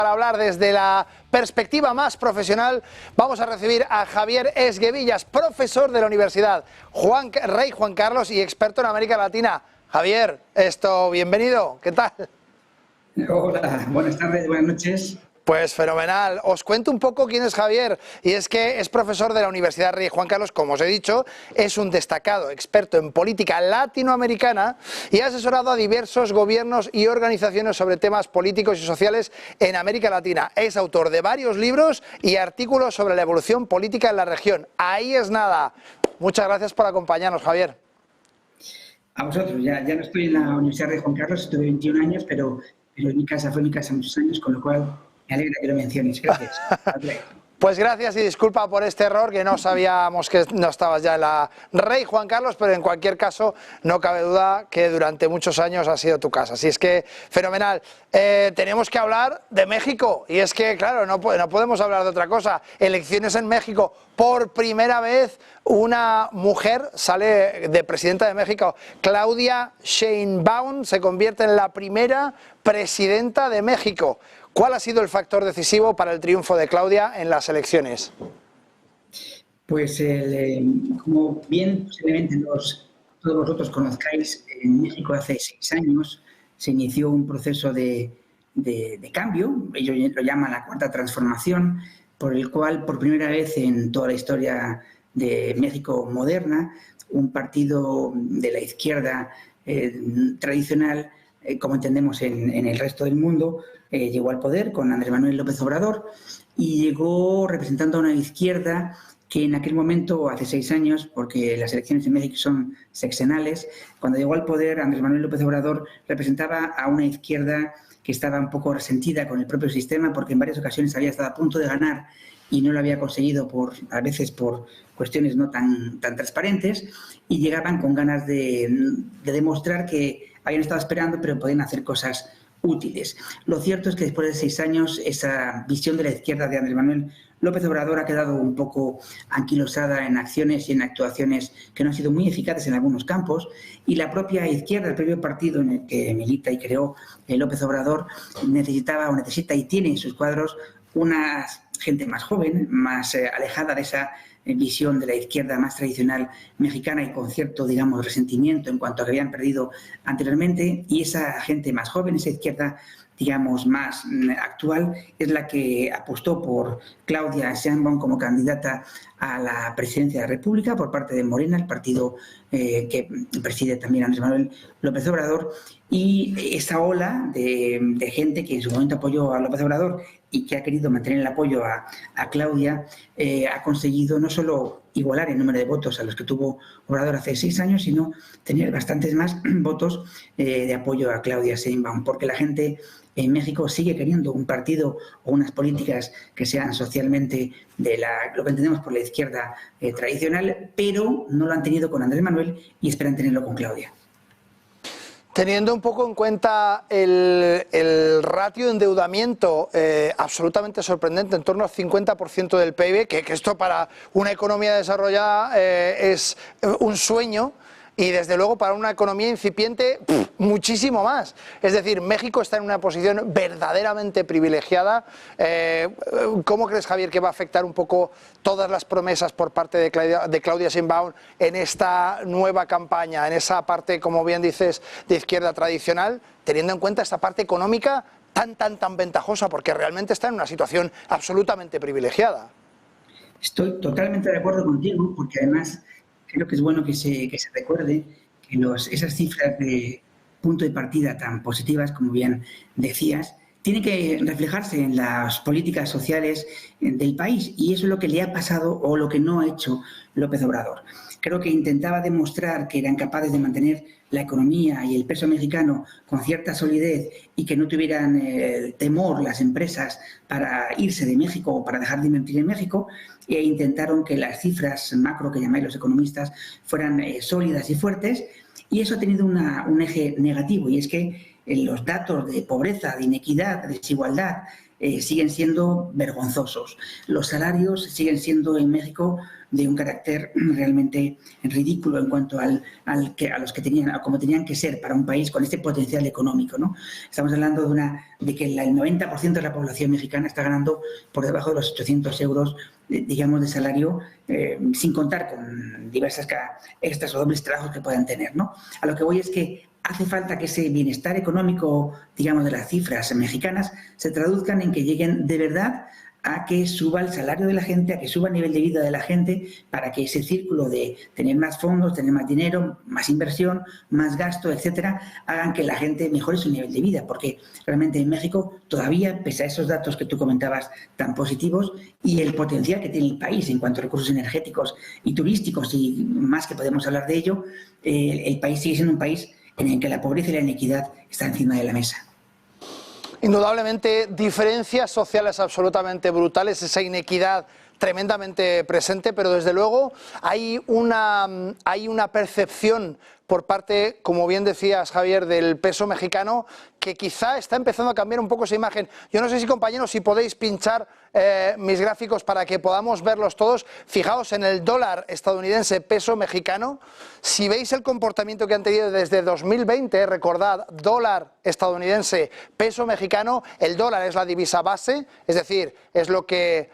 Para hablar desde la perspectiva más profesional, vamos a recibir a Javier Esguevillas, profesor de la Universidad Rey Juan Carlos y experto en América Latina. Javier, bienvenido, ¿qué tal? Hola, buenas tardes, buenas noches. Pues fenomenal. Os cuento un poco quién es Javier, y es que es profesor de la Universidad Rey Juan Carlos, como os he dicho, es un destacado experto en política latinoamericana y ha asesorado a diversos gobiernos y organizaciones sobre temas políticos y sociales en América Latina. Es autor de varios libros y artículos sobre la evolución política en la región. Ahí es nada. Muchas gracias por acompañarnos, Javier. A vosotros, ya no estoy en la Universidad Rey Juan Carlos, estuve 21 años, pero fue mi casa muchos años, con lo cual me alegra que lo menciones. Gracias. Pues gracias y disculpa por este error, que no sabíamos que no estabas ya en la Rey Juan Carlos, pero en cualquier caso no cabe duda que durante muchos años ha sido tu casa. Así es que fenomenal. Tenemos que hablar de México y es que, claro, no podemos hablar de otra cosa. Elecciones en México. Por primera vez una mujer sale de presidenta de México. Claudia Sheinbaum se convierte en la primera presidenta de México. ¿Cuál ha sido el factor decisivo para el triunfo de Claudia en las elecciones? Pues, como bien posiblemente todos vosotros conozcáis, en México hace 6 años se inició un proceso de cambio, ellos lo llaman la Cuarta Transformación, por el cual por primera vez en toda la historia de México moderna, un partido de la izquierda tradicional, como entendemos en el resto del mundo, llegó al poder con Andrés Manuel López Obrador y llegó representando a una izquierda que en aquel momento, hace 6 años, porque las elecciones en México son sexenales, cuando llegó al poder Andrés Manuel López Obrador representaba a una izquierda que estaba un poco resentida con el propio sistema porque en varias ocasiones había estado a punto de ganar y no lo había conseguido a veces por cuestiones no tan transparentes, y llegaban con ganas de demostrar que habían estado esperando pero podían hacer cosas útiles. Lo cierto es que después de 6 años esa visión de la izquierda de Andrés Manuel López Obrador ha quedado un poco anquilosada en acciones y en actuaciones que no han sido muy eficaces en algunos campos, y la propia izquierda, el propio partido en el que milita y creó López Obrador, necesita y tiene en sus cuadros una gente más joven, más alejada de esa visión de la izquierda más tradicional mexicana y con cierto, digamos, resentimiento en cuanto a que habían perdido anteriormente, y esa gente más joven, esa izquierda, digamos, más actual, es la que apostó por Claudia Sheinbaum como candidata a la presidencia de la República por parte de Morena, el partido que preside también Andrés Manuel López Obrador, y esa ola de gente que en su momento apoyó a López Obrador y que ha querido mantener el apoyo a Claudia, ha conseguido no solo igualar el número de votos a los que tuvo Obrador hace 6 años, sino tener bastantes más votos de apoyo a Claudia Sheinbaum, porque la gente en México sigue queriendo un partido o unas políticas que sean socialmente lo que entendemos por la izquierda tradicional, pero no lo han tenido con Andrés Manuel y esperan tenerlo con Claudia. Teniendo un poco en cuenta el ratio de endeudamiento absolutamente sorprendente, en torno al 50% del PIB, que esto para una economía desarrollada es un sueño, y desde luego para una economía incipiente muchísimo más. Es decir, México está en una posición verdaderamente privilegiada. ¿Cómo crees, Javier, que va a afectar un poco todas las promesas por parte de Claudia Sheinbaum en esta nueva campaña, en esa parte, como bien dices, de izquierda tradicional, teniendo en cuenta esta parte económica tan ventajosa, porque realmente está en una situación absolutamente privilegiada? Estoy totalmente de acuerdo contigo, porque además creo que es bueno que se recuerde que esas cifras de punto de partida tan positivas, como bien decías, tienen que reflejarse en las políticas sociales del país, y eso es lo que le ha pasado o lo que no ha hecho López Obrador. Creo que intentaba demostrar que eran capaces de mantener la economía y el peso mexicano con cierta solidez y que no tuvieran temor las empresas para irse de México o para dejar de invertir en México, e intentaron que las cifras macro que llamáis los economistas fueran sólidas y fuertes, y eso ha tenido un eje negativo, y es que los datos de pobreza, de inequidad, de desigualdad siguen siendo vergonzosos. Los salarios siguen siendo en México de un carácter realmente ridículo en cuanto a los que tenían, a como tenían que ser para un país con este potencial económico, ¿no? Estamos hablando de que el 90% de la población mexicana está ganando por debajo de los 800 euros, digamos, de salario, sin contar con diversas extras o dobles trabajos que puedan tener, ¿no? A lo que voy es que hace falta que ese bienestar económico, digamos, de las cifras mexicanas se traduzcan en que lleguen de verdad a que suba el salario de la gente, a que suba el nivel de vida de la gente, para que ese círculo de tener más fondos, tener más dinero, más inversión, más gasto, etcétera, hagan que la gente mejore su nivel de vida. Porque realmente en México todavía, pese a esos datos que tú comentabas tan positivos y el potencial que tiene el país en cuanto a recursos energéticos y turísticos y más que podemos hablar de ello, el país sigue siendo un país en el que la pobreza y la inequidad están encima de la mesa. Indudablemente, diferencias sociales absolutamente brutales, esa inequidad tremendamente presente, pero desde luego hay una percepción por parte, como bien decías, Javier, del peso mexicano, que quizá está empezando a cambiar un poco esa imagen. Yo no sé si, compañeros, si podéis pinchar mis gráficos para que podamos verlos todos. Fijaos en el dólar estadounidense, peso mexicano. Si veis el comportamiento que han tenido desde 2020, recordad, dólar estadounidense, peso mexicano, el dólar es la divisa base, es decir, es lo que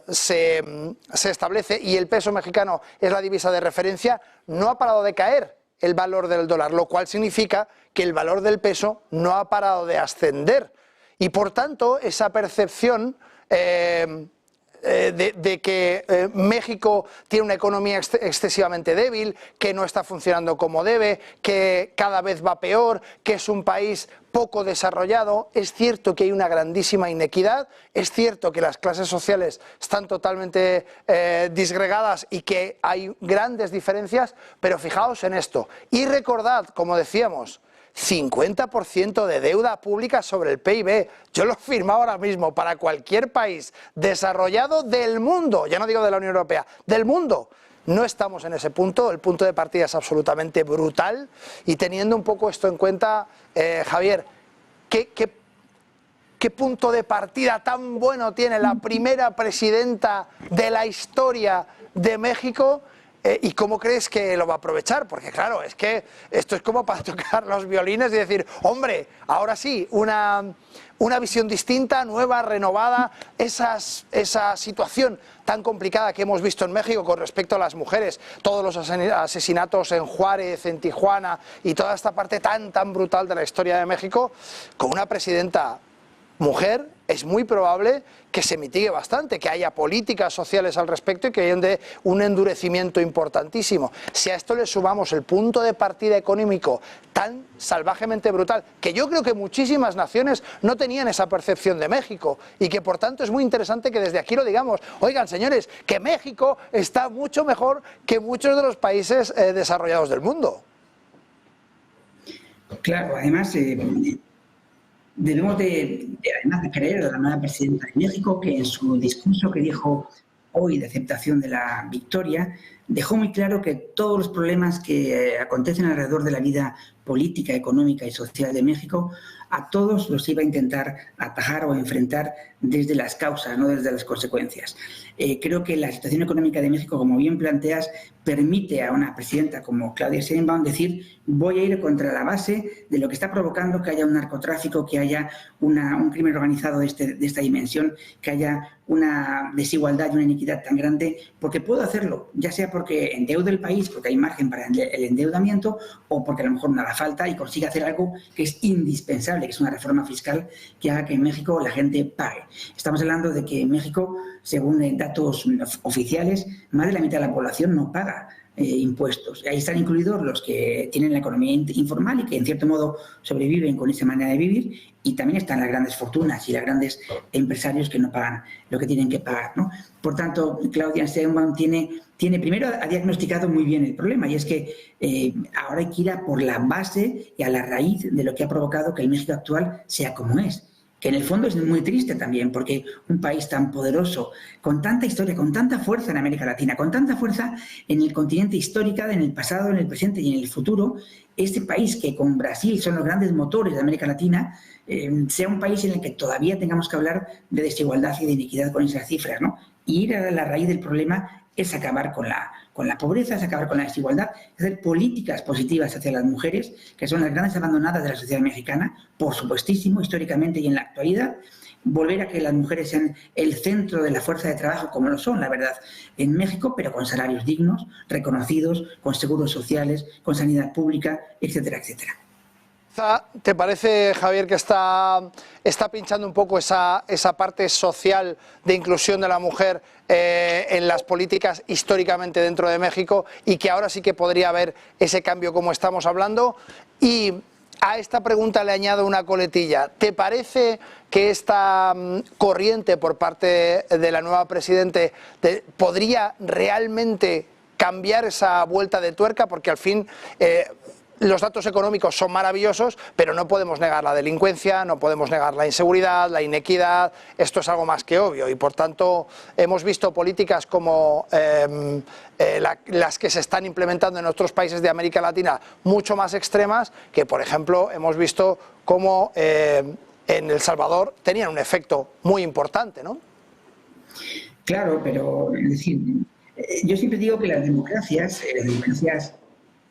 se establece, y el peso mexicano es la divisa de referencia. No ha parado de caer el valor del dólar, lo cual significa que el valor del peso no ha parado de ascender. Y por tanto, esa percepción de que México tiene una economía excesivamente débil, que no está funcionando como debe, que cada vez va peor, que es un país poco desarrollado. Es cierto que hay una grandísima inequidad, es cierto que las clases sociales están totalmente disgregadas y que hay grandes diferencias, pero fijaos en esto. Y recordad, como decíamos, 50% de deuda pública sobre el PIB. Yo lo firmo ahora mismo para cualquier país desarrollado del mundo, ya no digo de la Unión Europea, del mundo. No estamos en ese punto, el punto de partida es absolutamente brutal, y teniendo un poco esto en cuenta, Javier, ¿qué punto de partida tan bueno tiene la primera presidenta de la historia de México? ¿Y cómo crees que lo va a aprovechar? Porque claro, es que esto es como para tocar los violines y decir, hombre, ahora sí, una visión distinta, nueva, renovada, esa situación tan complicada que hemos visto en México con respecto a las mujeres, todos los asesinatos en Juárez, en Tijuana, y toda esta parte tan brutal de la historia de México, con una presidenta mujer, es muy probable que se mitigue bastante, que haya políticas sociales al respecto y que haya un endurecimiento importantísimo. Si a esto le sumamos el punto de partida económico tan salvajemente brutal, que yo creo que muchísimas naciones no tenían esa percepción de México, y que por tanto es muy interesante que desde aquí lo digamos. Oigan, señores, que México está mucho mejor que muchos de los países desarrollados del mundo. Claro, además debemos además de creer a la nueva presidenta de México, que en su discurso que dijo hoy de aceptación de la victoria, dejó muy claro que todos los problemas que acontecen alrededor de la vida política, económica y social de México, a todos los iba a intentar atajar o enfrentar desde las causas, no desde las consecuencias. Creo que la situación económica de México, como bien planteas, permite a una presidenta como Claudia Sheinbaum decir: voy a ir contra la base de lo que está provocando que haya un narcotráfico, que haya un crimen organizado de esta dimensión, que haya una desigualdad y una inequidad tan grande, porque puedo hacerlo, ya sea porque endeudo el país, porque hay margen para el endeudamiento, o porque a lo mejor no haga falta y consiga hacer algo que es indispensable, que es una reforma fiscal que haga que en México la gente pague. Estamos hablando de que en México, según datos oficiales, más de la mitad de la población no paga impuestos. Ahí están incluidos los que tienen la economía informal y que en cierto modo sobreviven con esa manera de vivir, y también están las grandes fortunas y los grandes empresarios que no pagan lo que tienen que pagar, ¿no? Por tanto, Claudia Sheinbaum primero ha diagnosticado muy bien el problema, y es que ahora hay que ir a por la base y a la raíz de lo que ha provocado que el México actual sea como es. Que en el fondo es muy triste también, porque un país tan poderoso, con tanta historia, con tanta fuerza en América Latina, con tanta fuerza en el continente histórica, en el pasado, en el presente y en el futuro, este país, que con Brasil son los grandes motores de América Latina, sea un país en el que todavía tengamos que hablar de desigualdad y de inequidad con esas cifras, ¿no? Y ir a la raíz del problema es acabar con la pobreza, es acabar con la desigualdad, es hacer políticas positivas hacia las mujeres, que son las grandes abandonadas de la sociedad mexicana, por supuestísimo, históricamente y en la actualidad, volver a que las mujeres sean el centro de la fuerza de trabajo, como lo son, la verdad, en México, pero con salarios dignos, reconocidos, con seguros sociales, con sanidad pública, etcétera, etcétera. ¿Te parece, Javier, que está pinchando un poco esa parte social de inclusión de la mujer en las políticas históricamente dentro de México y que ahora sí que podría haber ese cambio como estamos hablando? Y a esta pregunta le añado una coletilla. ¿Te parece que esta corriente por parte de la nueva presidente podría realmente cambiar esa vuelta de tuerca? Porque al fin los datos económicos son maravillosos, pero no podemos negar la delincuencia, no podemos negar la inseguridad, la inequidad. Esto es algo más que obvio y, por tanto, hemos visto políticas como las que se están implementando en otros países de América Latina mucho más extremas, que, por ejemplo, hemos visto cómo en El Salvador tenían un efecto muy importante, ¿no? Claro, pero es decir, yo siempre digo que las democracias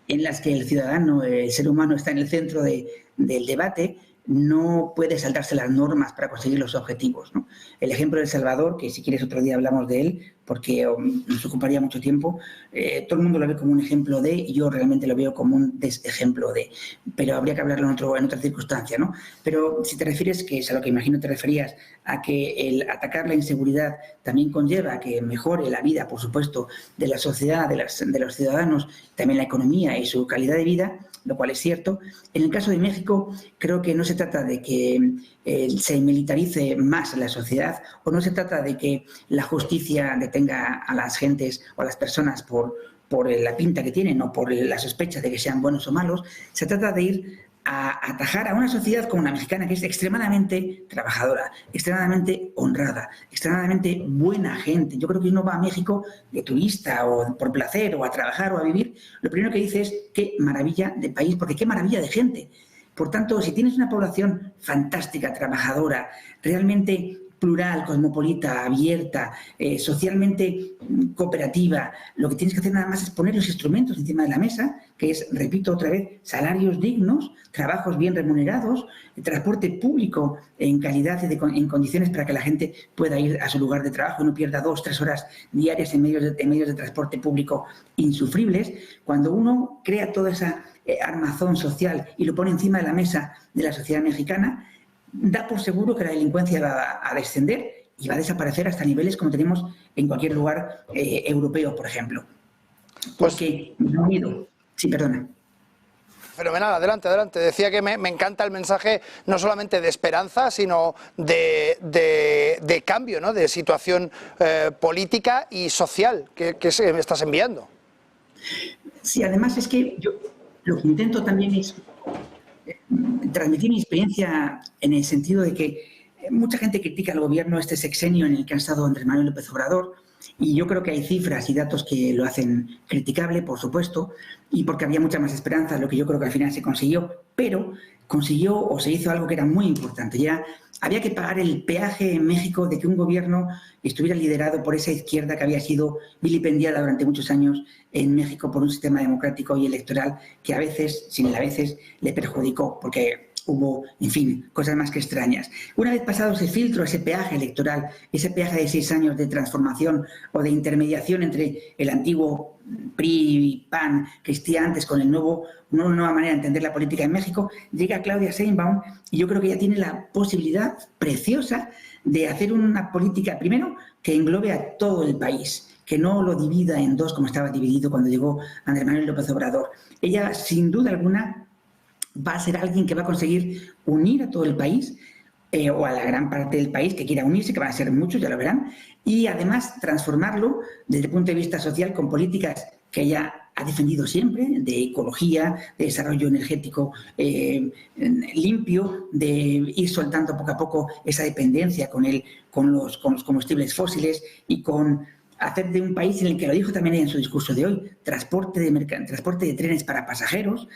en las que el ciudadano, el ser humano está en el centro del debate, no puede saltarse las normas para conseguir los objetivos, ¿no? El ejemplo de El Salvador, que si quieres otro día hablamos de él, porque nos ocuparía mucho tiempo, todo el mundo lo ve como un ejemplo de, y yo realmente lo veo como un desejemplo de, pero habría que hablarlo en otra circunstancia, ¿no? Pero si te refieres, que es a lo que imagino te referías, a que el atacar la inseguridad también conlleva que mejore la vida, por supuesto, de la sociedad, de los ciudadanos, también la economía y su calidad de vida, lo cual es cierto. En el caso de México, creo que no se trata de que se militarice más la sociedad, o no se trata de que la justicia detenga a las gentes o a las personas por la pinta que tienen o por la sospecha de que sean buenos o malos. Se trata de ir a atajar a una sociedad como la mexicana, que es extremadamente trabajadora, extremadamente honrada, extremadamente buena gente. Yo creo que uno va a México de turista o por placer o a trabajar o a vivir, lo primero que dice es qué maravilla de país, porque qué maravilla de gente. Por tanto, si tienes una población fantástica, trabajadora, realmente plural, cosmopolita, abierta, socialmente cooperativa, lo que tienes que hacer nada más es poner los instrumentos encima de la mesa, que es, repito otra vez, salarios dignos, trabajos bien remunerados, transporte público en calidad y en condiciones para que la gente pueda ir a su lugar de trabajo y no pierda 2 o 3 horas diarias en medios de transporte público insufribles. Cuando uno crea toda esa armazón social y lo pone encima de la mesa de la sociedad mexicana, da por seguro que la delincuencia va a descender y va a desaparecer hasta niveles como tenemos en cualquier lugar europeo, por ejemplo. Porque no miedo. Sí, perdona. Fenomenal, adelante, adelante. Decía que me encanta el mensaje no solamente de esperanza, sino de cambio, ¿no? De situación política y social que me estás enviando. Sí, además es que yo lo que intento también es transmitir mi experiencia en el sentido de que mucha gente critica al gobierno este sexenio en el que ha estado Andrés Manuel López Obrador, y yo creo que hay cifras y datos que lo hacen criticable, por supuesto, y porque había mucha más esperanza, lo que yo creo que al final se consiguió, pero consiguió o se hizo algo que era muy importante. Ya había que pagar el peaje en México de que un gobierno estuviera liderado por esa izquierda que había sido vilipendiada durante muchos años en México por un sistema democrático y electoral que a veces, sin a veces, le perjudicó, porque hubo, en fin, cosas más que extrañas. Una vez pasado ese filtro, ese peaje electoral, ese peaje de 6 años de transformación o de intermediación entre el antiguo PRI, PAN, que existía antes, con una nueva manera de entender la política en México, llega Claudia Sheinbaum y yo creo que ella tiene la posibilidad preciosa de hacer una política, primero, que englobe a todo el país, que no lo divida en dos como estaba dividido cuando llegó Andrés Manuel López Obrador. Ella, sin duda alguna, va a ser alguien que va a conseguir unir a todo el país, o a la gran parte del país que quiera unirse, que van a ser muchos, ya lo verán, y además transformarlo desde el punto de vista social con políticas que ella ha defendido siempre, de ecología, de desarrollo energético limpio, de ir soltando poco a poco esa dependencia con los combustibles fósiles y con hacer de un país en el que, lo dijo también en su discurso de hoy, transporte de trenes para pasajeros.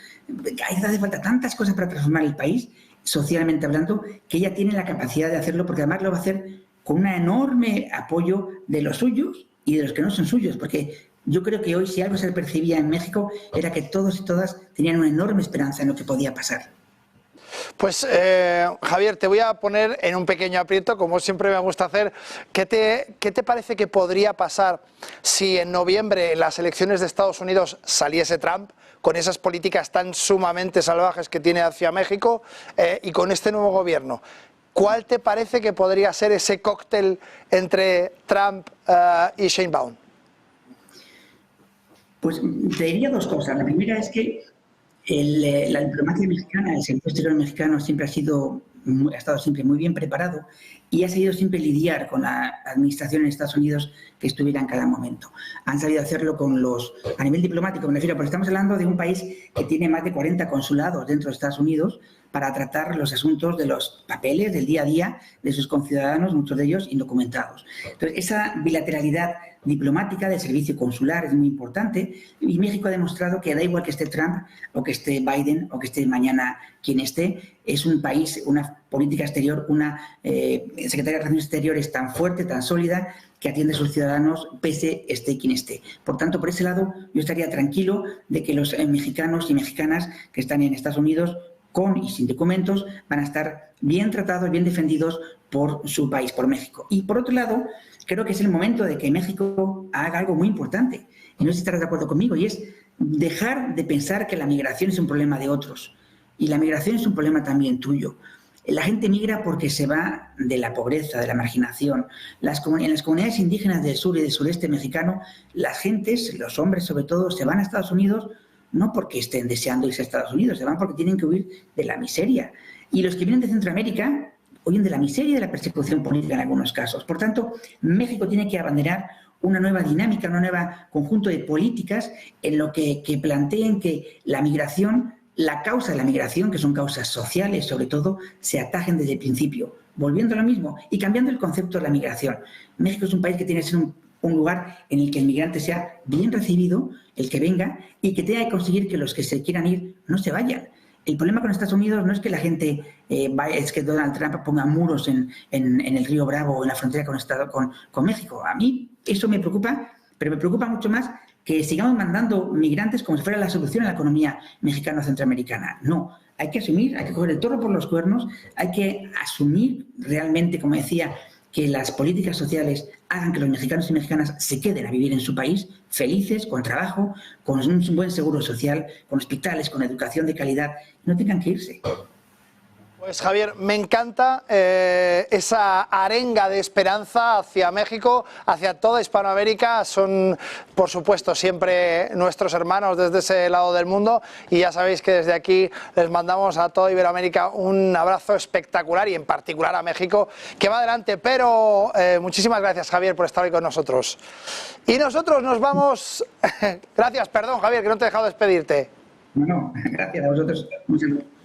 Hace falta tantas cosas para transformar el país, socialmente hablando, que ella tiene la capacidad de hacerlo, porque además lo va a hacer con un enorme apoyo de los suyos y de los que no son suyos, porque yo creo que hoy, si algo se percibía en México, era que todos y todas tenían una enorme esperanza en lo que podía pasar. Pues Javier, te voy a poner en un pequeño aprieto, como siempre me gusta hacer. ¿Qué te parece que podría pasar si en noviembre en las elecciones de Estados Unidos saliese Trump, con esas políticas tan sumamente salvajes que tiene hacia México, y con este nuevo gobierno? ¿Cuál te parece que podría ser ese cóctel entre Trump y Sheinbaum? Pues te diría dos cosas. La primera es que la diplomacia mexicana, el servicio exterior mexicano siempre ha estado siempre muy bien preparado y ha sabido siempre lidiar con la administración en Estados Unidos que estuviera en cada momento. Han sabido hacerlo a nivel diplomático, me refiero, porque estamos hablando de un país que tiene más de 40 consulados dentro de Estados Unidos para tratar los asuntos de los papeles del día a día de sus conciudadanos, muchos de ellos indocumentados. Entonces, esa bilateralidad diplomática del servicio consular es muy importante y México ha demostrado que da igual que esté Trump o que esté Biden o que esté mañana quien esté, es un país, una política exterior, una Secretaría de Relaciones Exteriores tan fuerte, tan sólida, que atiende a sus ciudadanos pese esté quien esté. Por tanto, por ese lado, yo estaría tranquilo de que los mexicanos y mexicanas que están en Estados Unidos con y sin documentos van a estar bien tratados, bien defendidos por su país, por México. Y por otro lado, creo que es el momento de que México haga algo muy importante, y no sé si estarás de acuerdo conmigo, y es dejar de pensar que la migración es un problema de otros, y la migración es un problema también tuyo. La gente migra porque se va de la pobreza, de la marginación. En las comunidades indígenas del sur y del sureste mexicano, las gentes, los hombres sobre todo, se van a Estados Unidos no porque estén deseando irse a Estados Unidos, se van porque tienen que huir de la miseria. Y los que vienen de Centroamérica huyen de la miseria y de la persecución política en algunos casos. Por tanto, México tiene que abanderar una nueva dinámica, un nuevo conjunto de políticas en lo que planteen que la migración, la causa de la migración, que son causas sociales sobre todo, se atajen desde el principio, volviendo a lo mismo y cambiando el concepto de la migración. México es un país que tiene que ser un lugar en el que el migrante sea bien recibido, el que venga, y que tenga que conseguir que los que se quieran ir no se vayan. El problema con Estados Unidos no es que la gente es que Donald Trump ponga muros en el río Bravo o en la frontera con México. A mí eso me preocupa, pero me preocupa mucho más que sigamos mandando migrantes como si fuera la solución a la economía mexicano-centroamericana. No, hay que asumir, hay que coger el toro por los cuernos, hay que asumir realmente, como decía, que las políticas sociales hagan que los mexicanos y mexicanas se queden a vivir en su país felices, con trabajo, con un buen seguro social, con hospitales, con educación de calidad, y no tengan que irse. Pues Javier, me encanta esa arenga de esperanza hacia México, hacia toda Hispanoamérica. Son, por supuesto, siempre nuestros hermanos desde ese lado del mundo, y ya sabéis que desde aquí les mandamos a toda Iberoamérica un abrazo espectacular, y en particular a México, que va adelante. Pero muchísimas gracias, Javier, por estar hoy con nosotros. Y nosotros nos vamos... Gracias, perdón, Javier, que no te he dejado despedirte. No, gracias a vosotros. Un saludo.